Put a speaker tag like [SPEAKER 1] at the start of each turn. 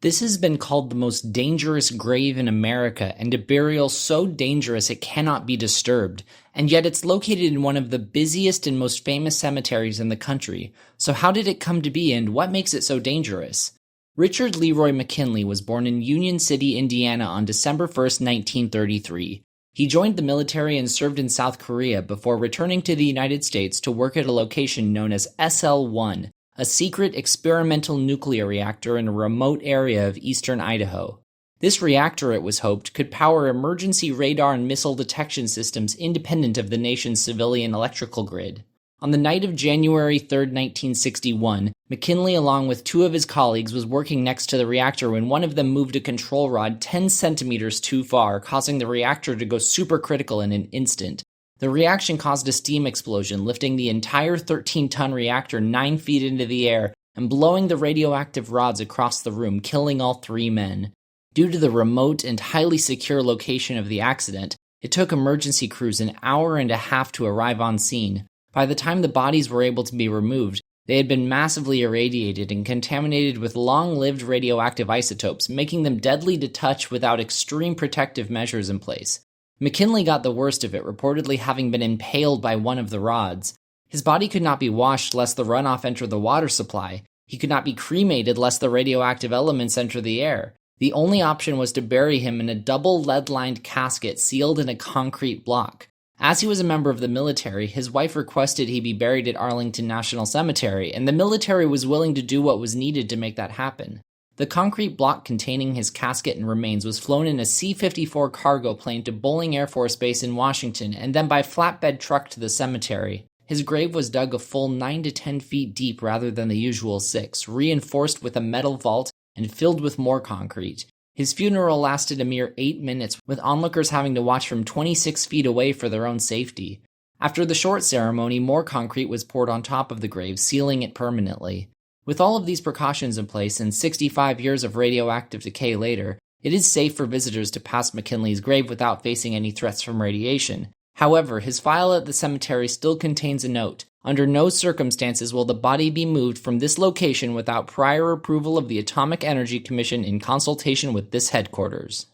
[SPEAKER 1] This has been called the most dangerous grave in America, and a burial so dangerous it cannot be disturbed, and yet it's located in one of the busiest and most famous cemeteries in the country. So how did it come to be, and what makes it so dangerous? Richard Leroy McKinley was born in Union City, Indiana on December 1st, 1933. He joined the military and served in South Korea before returning to the United States to work at a location known as SL-1, a secret experimental nuclear reactor in a remote area of eastern Idaho. This reactor, it was hoped, could power emergency radar and missile detection systems independent of the nation's civilian electrical grid. On the night of January 3, 1961, McKinley, along with two of his colleagues, was working next to the reactor when one of them moved a control rod 10 centimeters too far, causing the reactor to go supercritical in an instant. The reaction caused a steam explosion, lifting the entire 13-ton reactor 9 feet into the air and blowing the radioactive rods across the room, killing all 3 men. Due to the remote and highly secure location of the accident, it took emergency crews an hour and a half to arrive on scene. By the time the bodies were able to be removed, they had been massively irradiated and contaminated with long-lived radioactive isotopes, making them deadly to touch without extreme protective measures in place. McKinley got the worst of it, reportedly having been impaled by one of the rods. His body could not be washed lest the runoff enter the water supply. He could not be cremated lest the radioactive elements enter the air. The only option was to bury him in a double lead-lined casket sealed in a concrete block. As he was a member of the military, his wife requested he be buried at Arlington National Cemetery, and the military was willing to do what was needed to make that happen. The concrete block containing his casket and remains was flown in a C-54 cargo plane to Bolling Air Force Base in Washington, and then by flatbed truck to the cemetery. His grave was dug a full 9 to 10 feet deep rather than the usual 6, reinforced with a metal vault and filled with more concrete. His funeral lasted a mere 8 minutes, with onlookers having to watch from 26 feet away for their own safety. After the short ceremony, more concrete was poured on top of the grave, sealing it permanently. With all of these precautions in place and 65 years of radioactive decay later, it is safe for visitors to pass McKinley's grave without facing any threats from radiation. However, his file at the cemetery still contains a note. Under no circumstances will the body be moved from this location without prior approval of the Atomic Energy Commission in consultation with this headquarters.